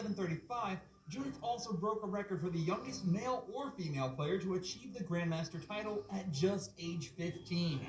7:35, Judith also broke a record for the youngest male or female player to achieve the Grandmaster title at just age 15,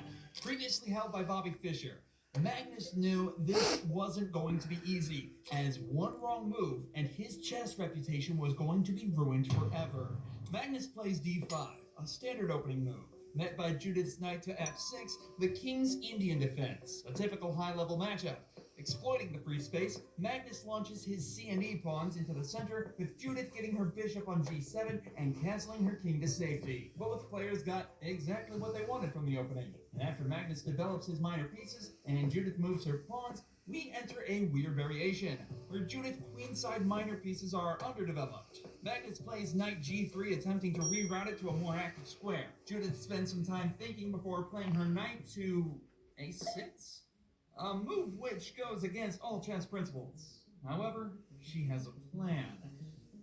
previously held by Bobby Fischer. Magnus knew this wasn't going to be easy, as one wrong move and his chess reputation was going to be ruined forever. Magnus plays d5, a standard opening move, met by Judith's knight to f6, the king's Indian defense, a typical high-level matchup. Exploiting the free space, Magnus launches his C and E pawns into the center, with Judith getting her bishop on g7 and castling her king to safety. Both players got exactly what they wanted from the opening. And after Magnus develops his minor pieces and Judith moves her pawns, we enter a weird variation, where Judith's queenside minor pieces are underdeveloped. Magnus plays knight g3, attempting to reroute it to a more active square. Judith spends some time thinking before playing her knight to a6? A move which goes against all chess principles. However, she has a plan.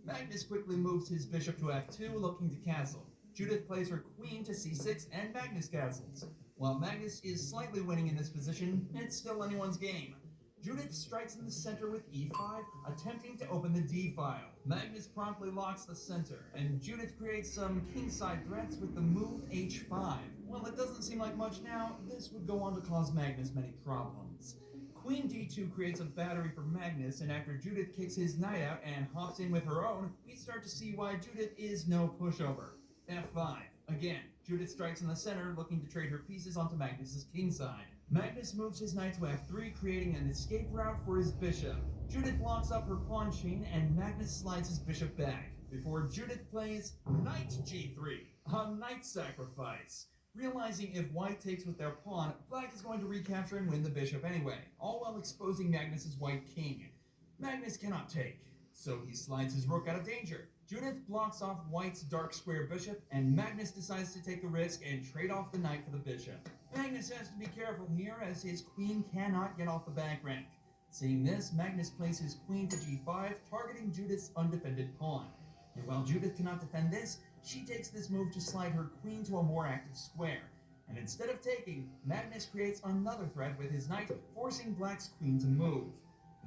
Magnus quickly moves his bishop to f2, looking to castle. Judith plays her queen to c6, and Magnus castles. While Magnus is slightly winning in this position, it's still anyone's game. Judith strikes in the center with e5, attempting to open the d file. Magnus promptly locks the center, and Judith creates some kingside threats with the move h5. While it doesn't seem like much now, this would go on to cause Magnus many problems. Queen d2 creates a battery for Magnus, and after Judith kicks his knight out and hops in with her own, we start to see why Judith is no pushover. f5. Again, Judith strikes in the center, looking to trade her pieces onto Magnus's kingside. Magnus moves his knight to f3, creating an escape route for his bishop. Judith locks up her pawn chain, and Magnus slides his bishop back, before Judith plays knight g3, a knight sacrifice. Realizing if white takes with their pawn, black is going to recapture and win the bishop anyway, all while exposing Magnus's white king. Magnus cannot take, so he slides his rook out of danger. Judith blocks off white's dark square bishop, and Magnus decides to take the risk and trade off the knight for the bishop. Magnus has to be careful here, as his queen cannot get off the back rank. Seeing this, Magnus plays his queen to g5, targeting Judith's undefended pawn. And while Judith cannot defend this, she takes this move to slide her queen to a more active square. And instead of taking, Magnus creates another threat with his knight, forcing black's queen to move.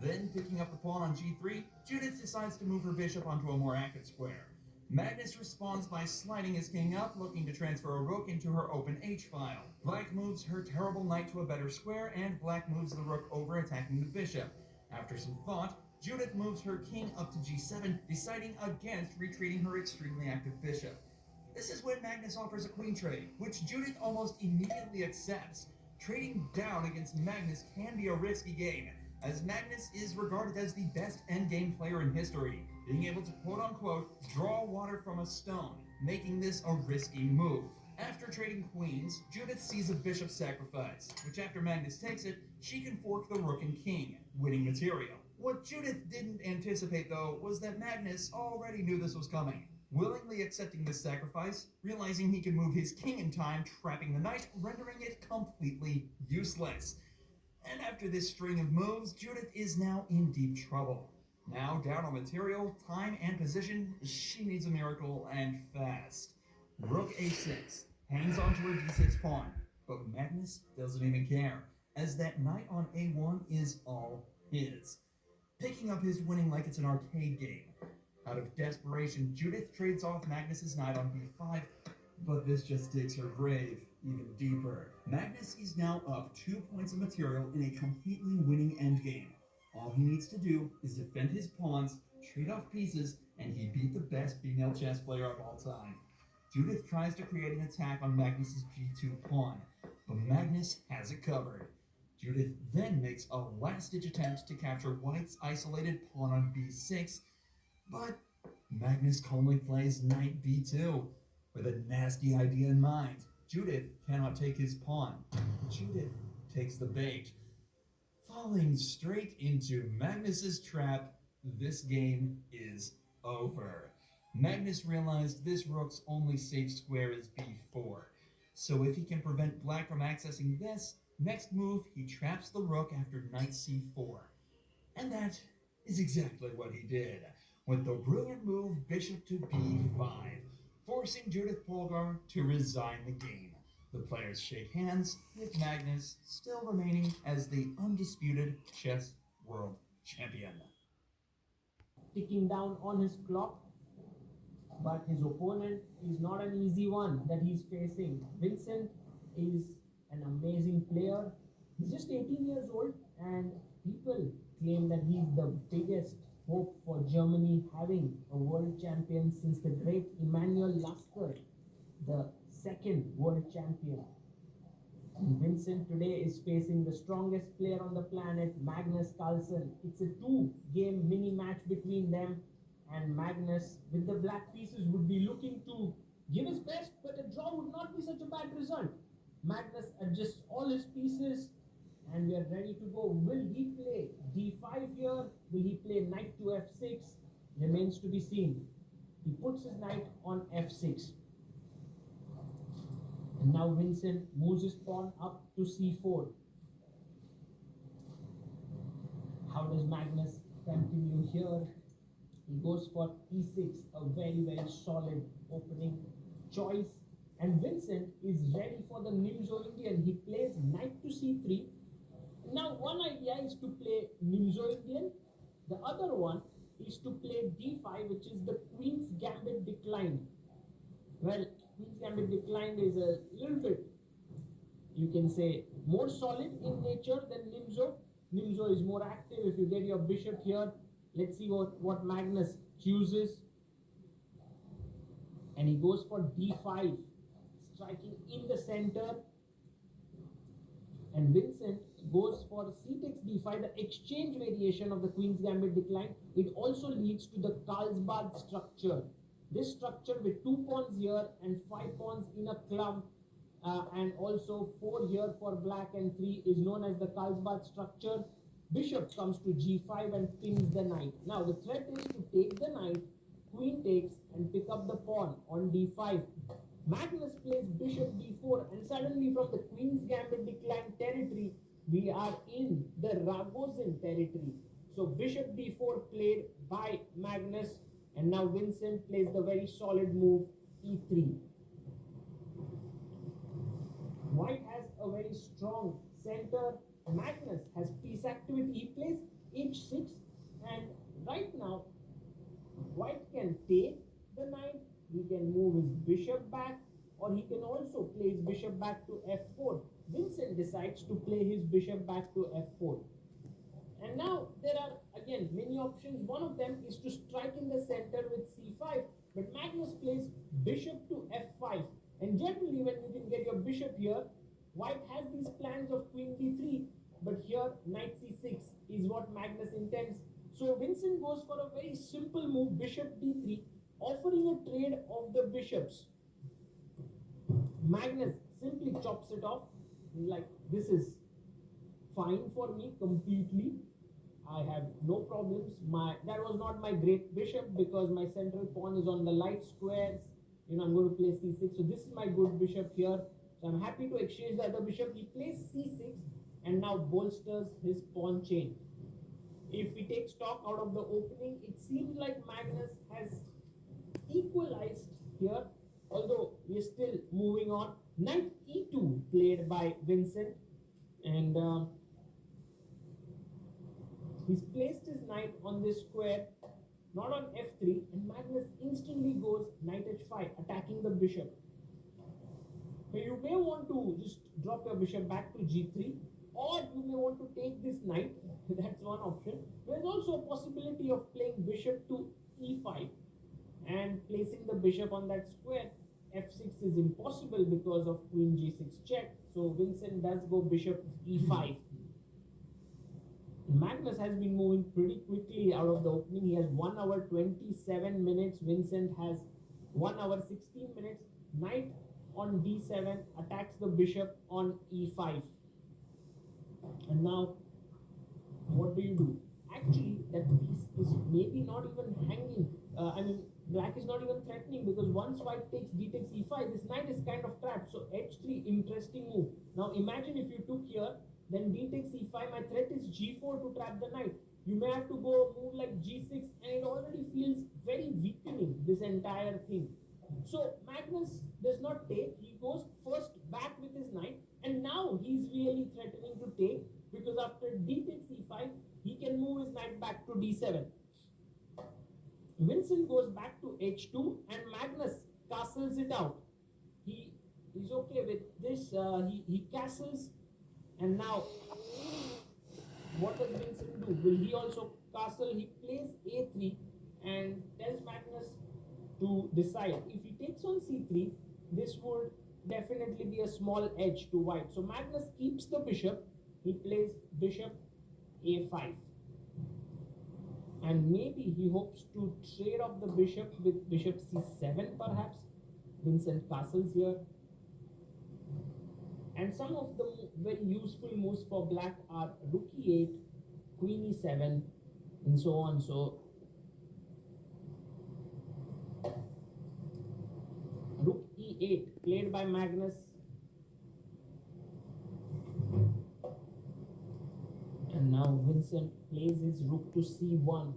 Then, picking up the pawn on g3, Judith decides to move her bishop onto a more active square. Magnus responds by sliding his king up, looking to transfer a rook into her open h-file. Black moves her terrible knight to a better square, and black moves the rook over, attacking the bishop. After some thought, Judith moves her king up to g7, deciding against retreating her extremely active bishop. This is when Magnus offers a queen trade, which Judith almost immediately accepts. Trading down against Magnus can be a risky game, as Magnus is regarded as the best endgame player in history, being able to quote-unquote draw water from a stone, making this a risky move. After trading queens, Judith sees a bishop sacrifice, which after Magnus takes it, she can fork the rook and king, winning material. What Judith didn't anticipate, though, was that Magnus already knew this was coming, willingly accepting this sacrifice, realizing he could move his king in time, trapping the knight, rendering it completely useless. And after this string of moves, Judith is now in deep trouble. Now down on material, time, and position, she needs a miracle, and fast. Rook a6, hangs onto her d6 pawn, but Magnus doesn't even care, as that knight on a1 is all his. Picking up his winning like it's an arcade game. Out of desperation, Judith trades off Magnus's knight on b5, but this just digs her grave even deeper. Magnus is now up 2 points of material in a completely winning endgame. All he needs to do is defend his pawns, trade off pieces, and he beat the best female chess player of all time. Judith tries to create an attack on Magnus's g2 pawn, but Magnus has it covered. Judith then makes a last-ditch attempt to capture white's isolated pawn on b6, but Magnus calmly plays knight b2 with a nasty idea in mind. Judith cannot take his pawn. Judith takes the bait. Falling straight into Magnus's trap, this game is over. Magnus realized this rook's only safe square is b4, so if he can prevent black from accessing this, next move he traps the rook after knight c4. And that is exactly what he did, with the brilliant move bishop to b5, forcing Judith Polgar to resign the game. The players shake hands, with Magnus still remaining as the undisputed chess world champion. ticking down on his clock. But his opponent is not an easy one that he's facing. Vincent is an amazing player. He's just 18 years old, and people claim that he's the biggest hope for Germany having a world champion since the great Emanuel Lasker, the second world champion. And Vincent today is facing the strongest player on the planet, Magnus Carlsen. It's a two-game mini match between them, and Magnus, with the black pieces, would be looking to give his best, but a draw would not be such a bad result. Magnus adjusts all his pieces, and we are ready to go. Will he play d5 here? Will he play knight to f6? Remains to be seen. He puts his knight on f6. And now Vincent moves his pawn up to c4. How does Magnus continue here? He goes for e6, a very solid opening choice. And Vincent is ready for the Nimzo Indian. He plays knight to c3. Now, one idea is to play Nimzo Indian. The other one is to play d5, which is the Queen's Gambit declined. Well, Queen's Gambit declined is a little bit, you can say, more solid in nature than Nimzo. Nimzo is more active. If you get your bishop here, let's see what Magnus chooses. And he goes for d5, striking in the center. And Vincent goes for c takes d5, the exchange variation of the Queen's Gambit decline. It also leads to the Carlsbad structure. This structure with 2 pawns here and 5 pawns in a clump, and also 4 here for black and 3 is known as the Carlsbad structure. Bishop comes to g5 and pins the knight. Now the threat is to take the knight, queen takes, and pick up the pawn on d5. Magnus plays bishop d4, and suddenly from the Queen's Gambit decline territory, we are in the Ragozin territory. So bishop d4 played by Magnus, and now Vincent plays the very solid move e3. White has a very strong center. Magnus has piece activity. He plays h6, and right now White can take the knight. He can move his bishop back, or he can also play his bishop back to f4. Vincent decides to play his bishop back to f4. And now there are again many options. One of them is to strike in the center with c5, but Magnus plays bishop to f5. And generally when you can get your bishop here, White has these plans of queen d3, but here knight c6 is what Magnus intends. So Vincent goes for a very simple move, bishop d3, offering a trade of the bishops. Magnus simply chops it off, like, this is fine for me completely. I have no problems. That was not my great bishop because my central pawn is on the light squares. I'm going to play c6. So this is my good bishop here. So I'm happy to exchange the other bishop. He plays c6 and now bolsters his pawn chain. If we take stock out of the opening, it seems like Magnus has equalized here, although we are still moving on. Knight e2 played by Vincent, and he's placed his knight on this square, not on f3, and Magnus instantly goes knight h5, attacking the bishop. So you may want to just drop your bishop back to g3, or you may want to take this knight. That's one option. There's also a possibility of playing bishop to e5 and placing the bishop on that square. f6 is impossible because of queen g6 check. So Vincent does go bishop e5. Magnus has been moving pretty quickly out of the opening. He has 1 hour 27 minutes. Vincent has 1 hour 16 minutes. Knight on d7 attacks the bishop on e5. And now, what do? Actually, that piece is maybe not even hanging. Black is not even threatening, because once White takes d takes e5, this knight is kind of trapped. So h3, interesting move. Now imagine if you took here, then d takes e5, my threat is g4 to trap the knight. You may have to go move like g6, and it already feels very weakening, this entire thing. So Magnus does not take. He goes first back with his knight, and now he's really threatening to take, because after d takes e5, he can move his knight back to d7. Vincent goes back to h2 and Magnus castles it out. He is okay with this. He castles, and now what does Vincent do? Will he also castle? He plays a3 and tells Magnus to decide. If he takes on c3, this would definitely be a small edge to white. So Magnus keeps the bishop. He plays bishop a5. And maybe he hopes to trade off the bishop with bishop c7 perhaps. Vincent castles here. And some of the very useful moves for black are rook e8, queen e7, and so on. So rook e8 played by Magnus. And now Vincent plays his rook to c1.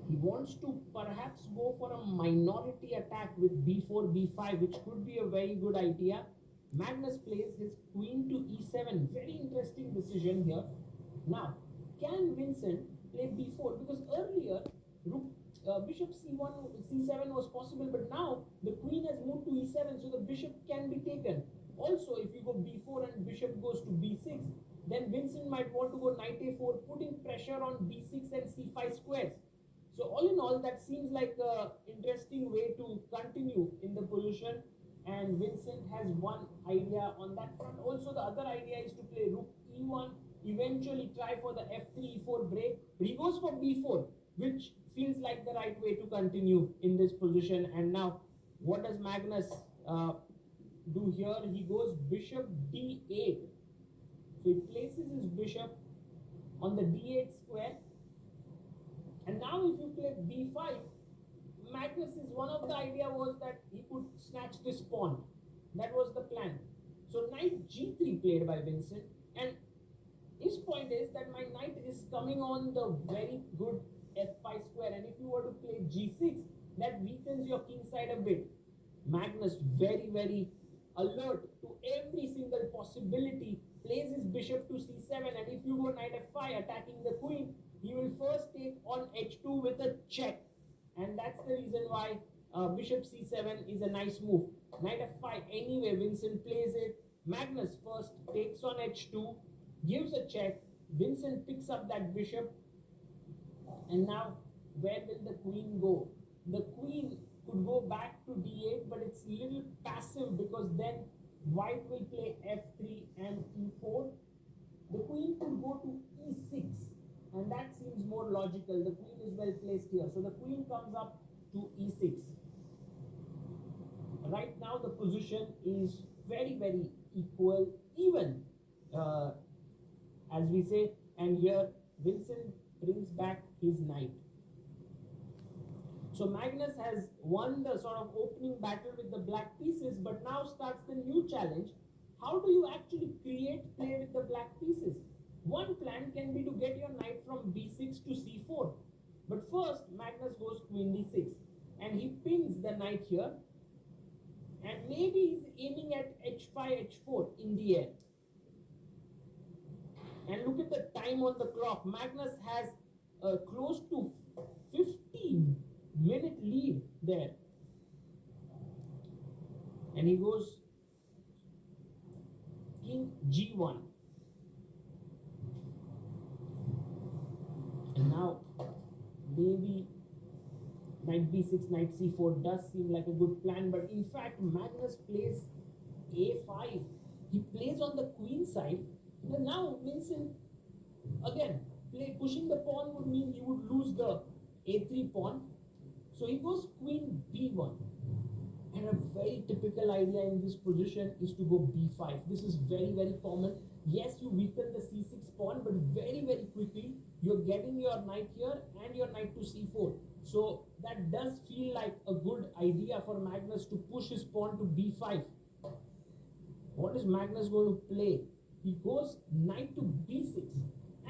He wants to perhaps go for a minority attack with b4, b5, which could be a very good idea. Magnus plays his queen to e7. Very interesting decision here. Now, can Vincent play b4? Because earlier, bishop c1, c7 was possible, but now the queen has moved to e7, so the bishop can be taken. Also, if you go b4 and bishop goes to b6, then Vincent might want to go knight a4, putting pressure on b6 and c5 squares. So all in all, that seems like an interesting way to continue in the position, and Vincent has one idea on that front. Also, the other idea is to play rook e1, eventually try for the f3, e4 break, but he goes for b4, which feels like the right way to continue in this position. And now, what does Magnus do here? He goes bishop d8. So he places his bishop on the d8 square. And now if you play b5, Magnus's one of the idea was that he could snatch this pawn. That was the plan. So knight g3 played by Vincent, and his point is that my knight is coming on the very good f5 square, and if you were to play g6, that weakens your king side a bit. Magnus very, very alert to every single possibility, plays his bishop to c7, and if you go knight f5 attacking the queen, he will first take on h2 with a check, and that's the reason why bishop c7 is a nice move. Knight f5 anyway, Vincent plays it. Magnus first takes on h2, gives a check. Vincent picks up that bishop, and now where will the queen go? The queen could go back to d8, but it's a little passive because then white will play f3 and e4. The queen could go to e6, and that seems more logical. The queen is well placed here. So the queen comes up to e6. Right now the position is very, very equal, even as we say, and here Vincent brings back his knight. So Magnus has won the sort of opening battle with the black pieces, but now starts the new challenge. How do you actually create play with the black pieces? One plan can be to get your knight from b6 to c4. But first, Magnus goes queen d6, and he pins the knight here, and maybe he's aiming at h5, h4 in the air. And look at the time on the clock. Magnus has close to 15-minute lead there. And he goes king g1. And now maybe knight b6, knight c4 does seem like a good plan, but in fact Magnus plays a5. He plays on the queen side. And now Vincent, again, pushing the pawn would mean he would lose the a3 pawn. So he goes queen b1. And a very typical idea in this position is to go b5. This is very, very common. Yes, you weaken the c6 pawn, but very, very quickly you're getting your knight here and your knight to c4. So that does feel like a good idea for Magnus to push his pawn to b5. What is Magnus going to play? He goes knight to b6.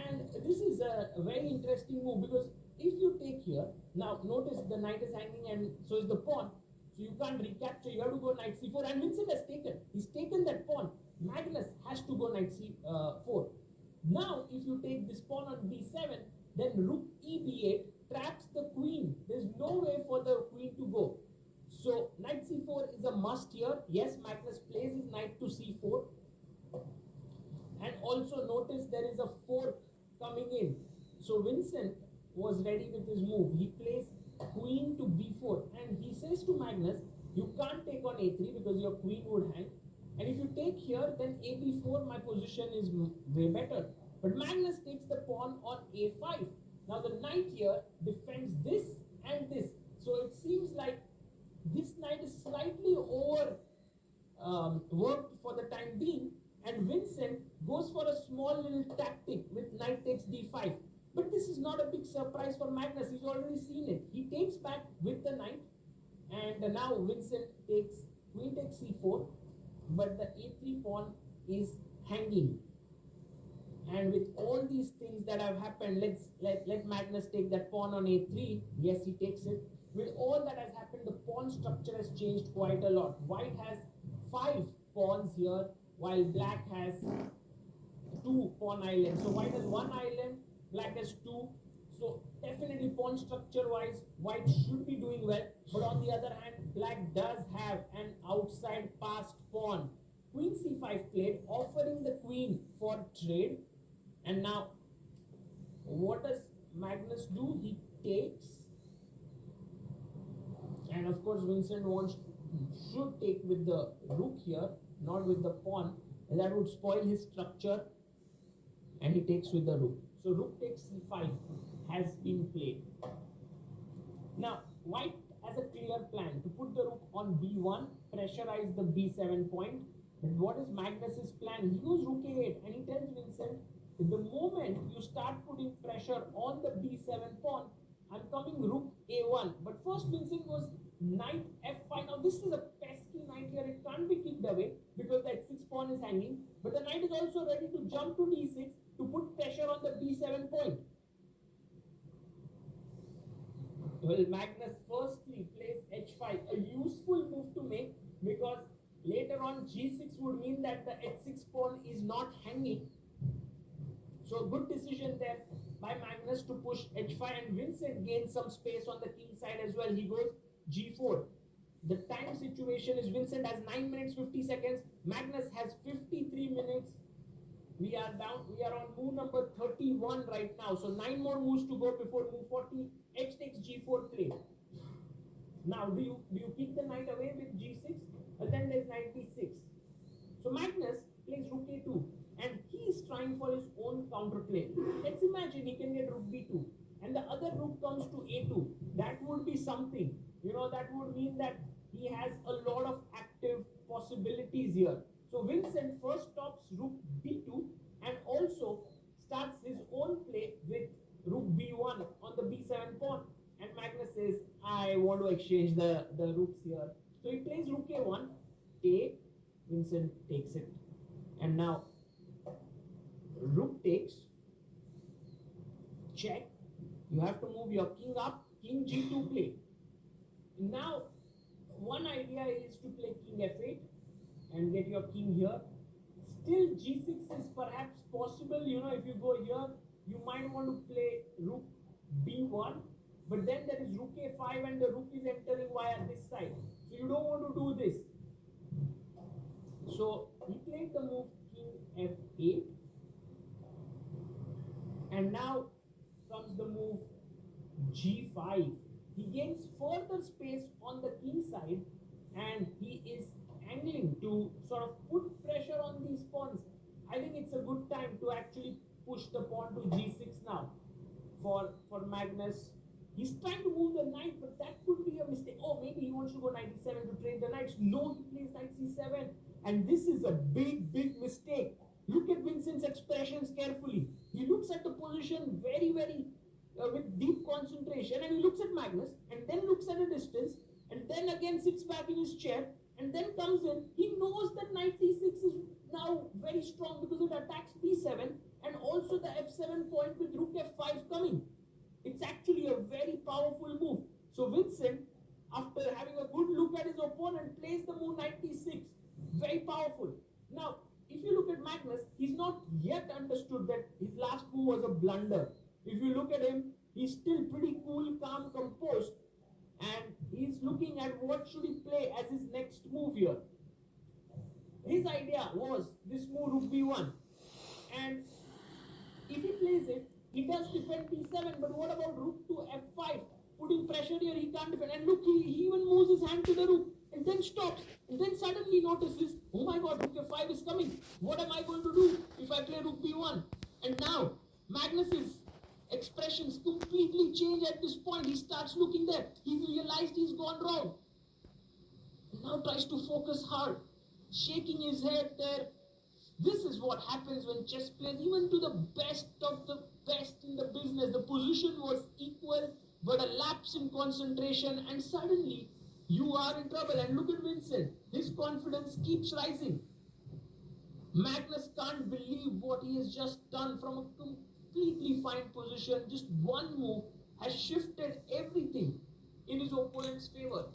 And this is a very interesting move, because if you take here, now notice the knight is hanging and so is the pawn. So you can't recapture, you have to go knight c4, and Vincent has taken. He's taken that pawn. Magnus has to go knight c4. Now, if you take this pawn on b7, then rook e b8 must here. Yes, Magnus plays his knight to c4. And also notice there is a fork coming in. So Vincent was ready with his move. He plays queen to b4 and he says to Magnus, you can't take on a3 because your queen would hang. And if you take here, then a b4, my position is way better. But Magnus takes the pawn on a5. Now the knight here defends this and this. So it seems like this knight is slightly over worked for the time being, and Vincent goes for a small little tactic with knight takes d5. But this is not a big surprise for Magnus. He's already seen it. He takes back with the knight, and now Vincent takes queen takes c4, but the a3 pawn is hanging. And with all these things that have happened, let Magnus take that pawn on a3. Yes, he takes it. With all that has happened, the pawn structure has changed quite a lot. White has 5 pawns here, while black has 2 pawn islands. So white has 1 island, black has 2. So definitely pawn structure wise, white should be doing well. But on the other hand, black does have an outside passed pawn. Queen c5 played, offering the queen for trade. And now, what does Magnus do? He takes. And of course, Vincent should take with the rook here, not with the pawn. And that would spoil his structure. And he takes with the rook. So rook takes c5 has been played. Now, white has a clear plan to put the rook on b1, pressurize the b7 point. But what is Magnus's plan? He goes rook a8 and he tells Vincent, the moment you start putting pressure on the b7 pawn, I'm coming rook a1. But first Vincent goes knight f5. Now this is a pesky knight here. It can't be kicked away because the h6 pawn is hanging. But the knight is also ready to jump to d6 to put pressure on the b7 point. Well, Magnus firstly plays h5, a useful move to make because later on g6 would mean that the h6 pawn is not hanging. So good decision there by Magnus to push h5, and Vincent gains some space on the king side as well. He goes g4. The time situation is Vincent has 9 minutes 50 seconds. Magnus has 53 minutes. We are on move number 31 right now. So 9 more moves to go before move 40. H takes g4 play. Now do you kick the knight away with g6? But then there's knight d6. So Magnus plays rook a2. And he is trying for his own counterplay. Let's imagine he can get rook b2 and the other rook comes to a2. That would be something. That would mean that he has a lot of active possibilities here. So Vincent first stops rook b2 and also starts his own play with rook b1 on the b7 pawn. And Magnus says, I want to exchange the rooks here. So he plays rook a1, take, Vincent takes it. And now rook takes, check. You have to move your king up, king g2 play. Now, one idea is to play king f8 and get your king here. Still, g6 is perhaps possible. If you go here, you might want to play rook b1. But then there is rook a5 and the rook is entering via this side. So you don't want to do this. So he played the move king f8. And now comes the move g5. He gains further space on the king side and he is angling to sort of put pressure on these pawns. I think it's a good time to actually push the pawn to g6 now for Magnus. He's trying to move the knight, but that could be a mistake. Oh, maybe he wants to go knight e7 to trade the knights. No, he plays knight c7. And this is a big, big mistake. Look at Vincent's expressions carefully. He looks at the position very, very with deep concentration, and he looks at Magnus and then looks at a distance and then again sits back in his chair and then comes in. He knows that knight d6 is now very strong because it attacks b7 and also the f7 point with rook f5 coming. It's actually a very powerful move. So Vincent, after having a good look at his opponent, plays the move knight d6. Very powerful. Now, if you look at Magnus, he's not yet understood that his last move was a blunder. If you look at him, he's still pretty cool, calm, composed, and he's looking at what should he play as his next move here. His idea was this move rook b1, and if he plays it, he does defend b7, but what about rook to f5? Putting pressure here, he can't defend. And look, he even moves his hand to the rook and then stops. And then suddenly notices, oh my god, rook f5 is coming. What am I going to do if I play rook b1? And now, Magnus's expressions completely change at this point. He starts looking there. He realized he's gone wrong. He now tries to focus hard, shaking his head there. This is what happens when chess players, even to the best of the best in the business, the position was equal, but a lapse in concentration, and suddenly you are in trouble. And look at Vincent. His confidence keeps rising. Magnus can't believe what he has just done from a completely fine position. Just one move has shifted everything in his opponent's favor.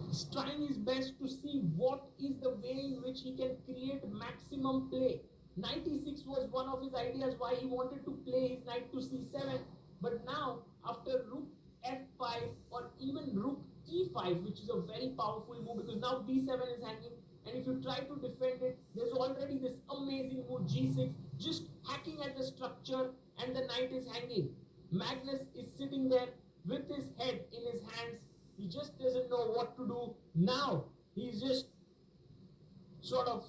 He's trying his best to see what is the way in which he can create maximum play. Knight e6 was one of his ideas why he wanted to play his knight to c7, but now after rook f5 or even rook e5, which is a very powerful move because now b7 is hanging, and if you try to defend it, there's already this amazing move g6 just hacking at the structure, and the knight is hanging. Magnus is sitting there with his head in his hands. He just doesn't know what to do. Now he's just sort of,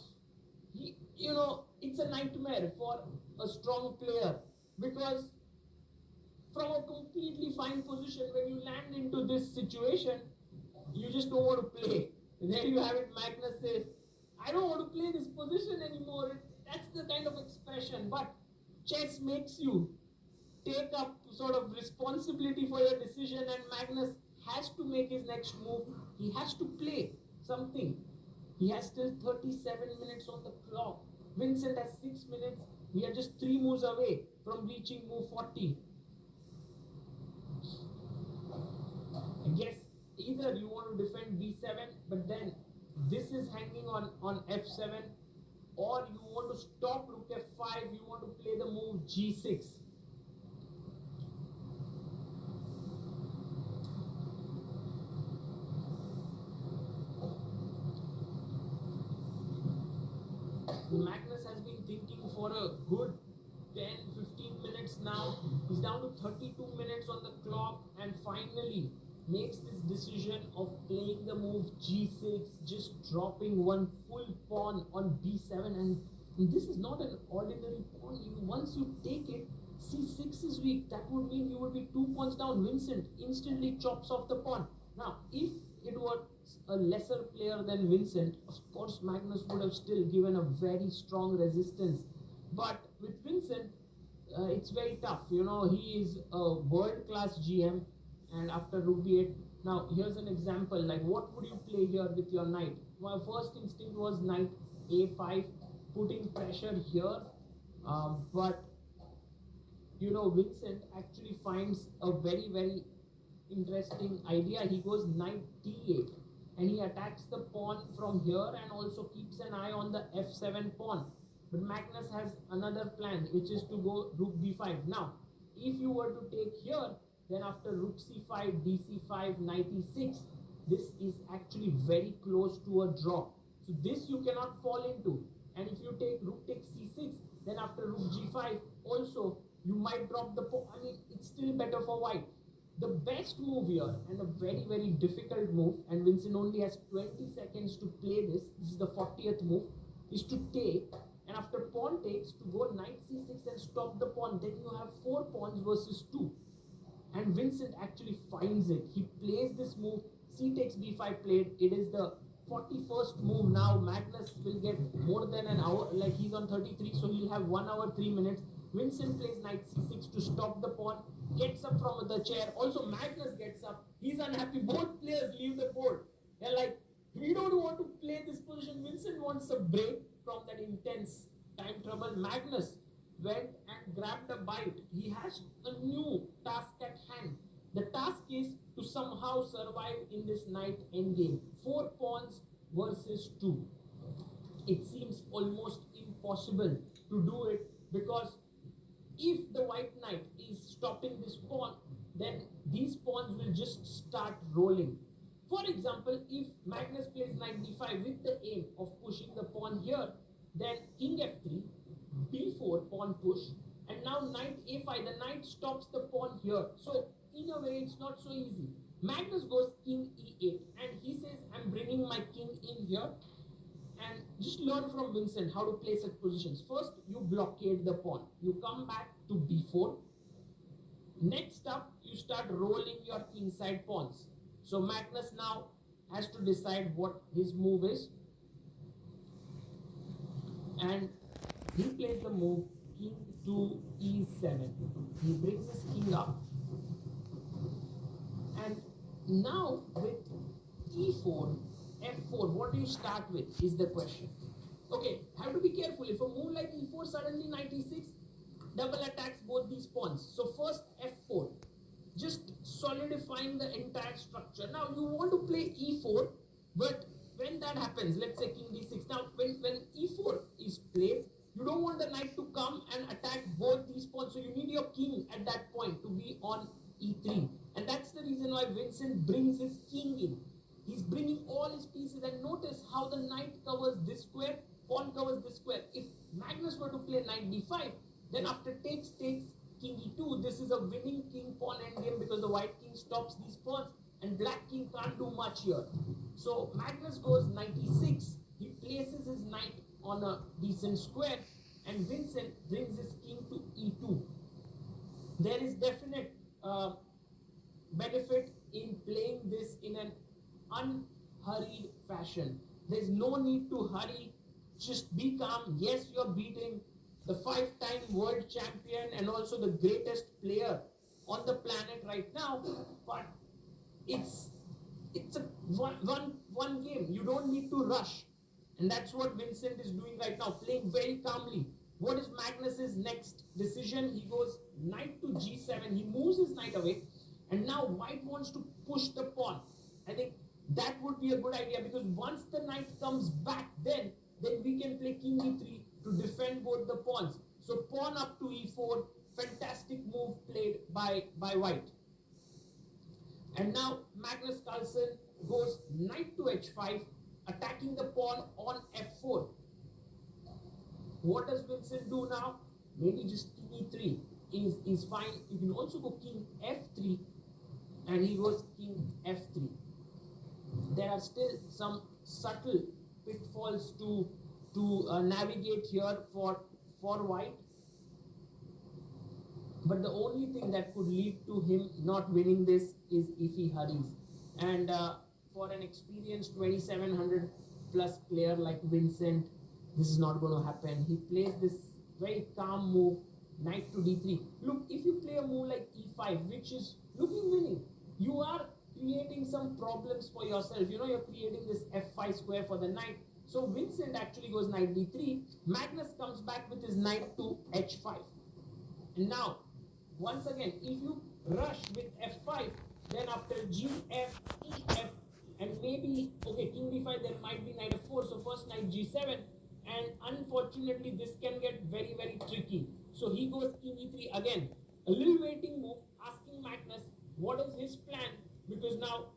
it's a nightmare for a strong player, because from a completely fine position, when you land into this situation, you just don't want to play. And there you have it. Magnus says, I don't want to play this position anymore. That's the kind of expression. But chess makes you take up sort of responsibility for your decision, and Magnus has to make his next move. He has to play something. He has still 37 minutes on the clock. Vincent has 6 minutes. We are just 3 moves away from reaching move 40. I guess either you want to defend b7, but then this is hanging on f7, or you want to stop rook f5, you want to play the move g6. Magnus has been thinking for a good 10-15 minutes now. He's down to 32 minutes on the clock, and finally makes this decision of playing the move g6, just dropping one full pawn on b7. And this is not an ordinary pawn. Once you take it, c6 is weak. That would mean you would be 2 pawns down. Vincent instantly chops off the pawn. Now, if it were a lesser player than Vincent, of course Magnus would have still given a very strong resistance. But with Vincent, it's very tough. He is a world-class GM, and after rook b8, now here's an example, like what would you play here with your knight? My first instinct was knight a5, putting pressure here, but Vincent actually finds a very, very interesting idea. He goes knight d8, and he attacks the pawn from here and also keeps an eye on the f7 pawn. But Magnus has another plan, which is to go rook b5. Now, if you were to take here, then after rook c5, dc5, knight e6, this is actually very close to a draw. So this you cannot fall into. And if you take rook takes c6, then after rook g5, also you might drop the pawn. It's still better for white. The best move here, and a very, very difficult move, and Vincent only has 20 seconds to play this. This is the 40th move, is to take, and after pawn takes, to go knight c6 and stop the pawn. Then you have 4 pawns versus 2. And Vincent actually finds it. He plays this move, c takes b5 played. It is the 41st move now. Magnus will get more than an hour, like he's on 33, so he'll have 1 hour 3 minutes. Vincent plays knight c6 to stop the pawn, gets up from the chair. Also Magnus gets up. He's unhappy. Both players leave the board. They're like, we don't want to play this position. Vincent wants a break from that intense time trouble. Magnus went and grabbed a bite. He has a new task at hand. The task is to somehow survive in this knight endgame. 4 pawns versus 2. It seems almost impossible to do it, because if the white knight is stopping this pawn, then these pawns will just start rolling. For example, if Magnus plays knight d5 with the aim of pushing the pawn here, then king f3, b4 pawn push, and now knight a5, the knight stops the pawn here. So in a way, it's not so easy. Magnus goes king e8, and he says, I'm bringing my king in here. And just learn from Vincent how to play such positions. First, you blockade the pawn. You come back to b4. Next up, you start rolling your kingside pawns. So Magnus now has to decide what his move is. And he plays the move king to e7. He brings his king up. And now with e4, f4, what do you start with is the question. Okay, have to be careful. If a move like e4, suddenly knight e6, double attacks both these pawns. So first f4, just solidifying the entire structure. Now you want to play e4, but when that happens, let's say king d6. Now when e4 is played, you don't want the knight to come and attack both these pawns. So you need your king at that point to be on e3. And that's the reason why Vincent brings his king in. He's bringing all his pieces, and notice how the knight covers this square, pawn covers this square. If Magnus were to play knight d5, then after takes king e2, this is a winning king pawn endgame because the white king stops these pawns and black king can't do much here. So Magnus goes knight e6, he places his knight on a decent square, and Vincent brings his king to e2. There is definite benefit in playing this in an unhurried fashion. There's no need to hurry. Just be calm. Yes, you're beating the 5-time world champion and also the greatest player on the planet right now, but it's a one game. You don't need to rush, and that's what Vincent is doing right now, playing very calmly. What is Magnus's next decision? He goes knight to g7. He moves his knight away, and now white wants to push the pawn. I think that would be a good idea, because once the knight comes back, then we can play king e3 to defend both the pawns. So pawn up to e4, fantastic move played by white. And now Magnus Carlsen goes knight to h5, attacking the pawn on f4. What does Vincent do now? Maybe just king e3 is fine. You can also go king f3, and he goes king f3. There are still some subtle pitfalls to navigate here for white, but the only thing that could lead to him not winning this is if he hurries. And for an experienced 2700 plus player like Vincent, this is not going to happen. He plays this very calm move, knight to d3. Look, if you play a move like e5, which is looking winning, you are creating some problems for yourself. You know, you're creating this f5 square for the knight. So Vincent actually goes knight d3. Magnus comes back with his knight to h5. And now, once again, if you rush with f5, then after g, f, e, f, and maybe, okay, king d5, there might be knight f4. So first knight g7. And unfortunately, this can get very, very tricky. So he goes king e3 again. A little waiting move, asking Magnus, what is his plan? Because now,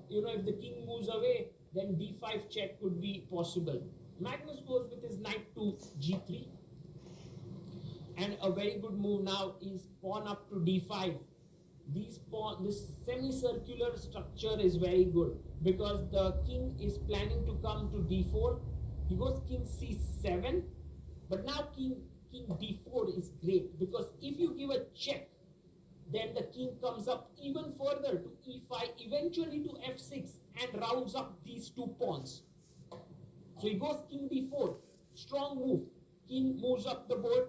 if the king moves away, then d5 check could be possible. Magnus goes with his knight to g3. And a very good move now is pawn up to d5. This semicircular structure is very good because the king is planning to come to d4. He goes king c7, but now king d4 is great, because if you give a check, then the king comes up even further to e5, eventually to f6, and rounds up these two pawns. So he goes king d4, strong move. King moves up the board,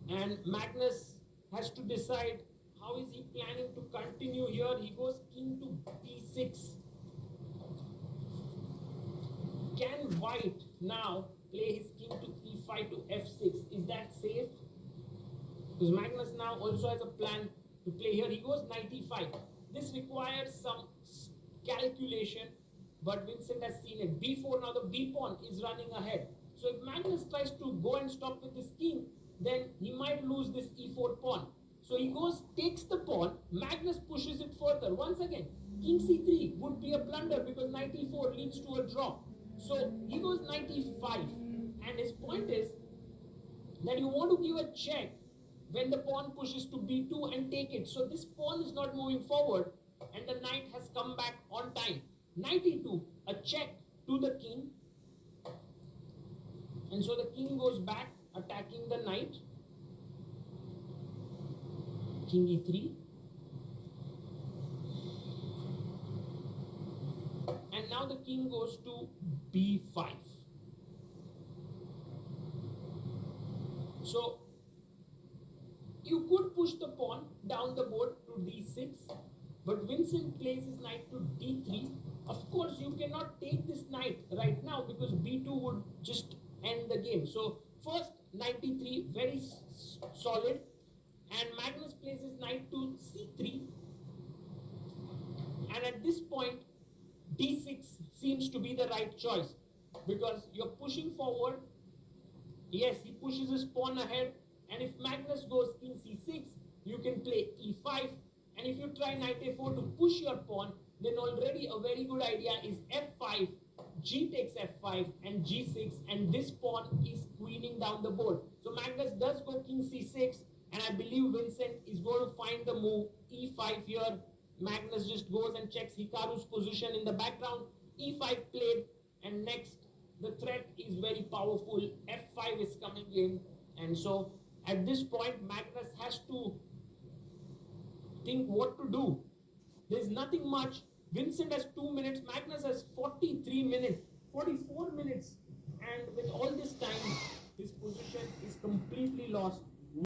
and Magnus has to decide how is he planning to continue here. He goes king to b6. Can white now play his king to e5 to f6? Is that safe? Because Magnus now also has a plan to play here. He goes knight e5. This requires some calculation, but Vincent has seen it. b4, now the b pawn is running ahead. So if Magnus tries to go and stop with his king, then he might lose this e4 pawn. So he goes, takes the pawn. Magnus pushes it further. Once again, king c3 would be a blunder because knight e4 leads to a draw. So he goes knight e5. And his point is that you want to give a check when the pawn pushes to b2 and take it. So this pawn is not moving forward and the knight has come back on time. Knight e2, a check to the king. And so the king goes back attacking the knight. King e3. And now the king goes to b5. So you could push the pawn down the board to d6, but Vincent plays his knight to d3. Of course, you cannot take this knight right now because b2 would just end the game. So first, knight d3, very solid. And Magnus plays his knight to c3. And at this point, d6 seems to be the right choice because you're pushing forward. Yes, he pushes his pawn ahead. And if Magnus goes king c6, you can play e5. And if you try knight a4 to push your pawn, then already a very good idea is f5, g takes f5 and g6, and this pawn is queening down the board. So Magnus does go king c6, and I believe Vincent is going to find the move e5 here. Magnus just goes and checks Hikaru's position in the background. e5 played, and next the threat is very powerful. f5 is coming in, and so at this point Magnus has to think what to do. There's nothing much. Vincent has 2 minutes, Magnus has 43 minutes, 44 minutes, and with all this time his position is completely lost.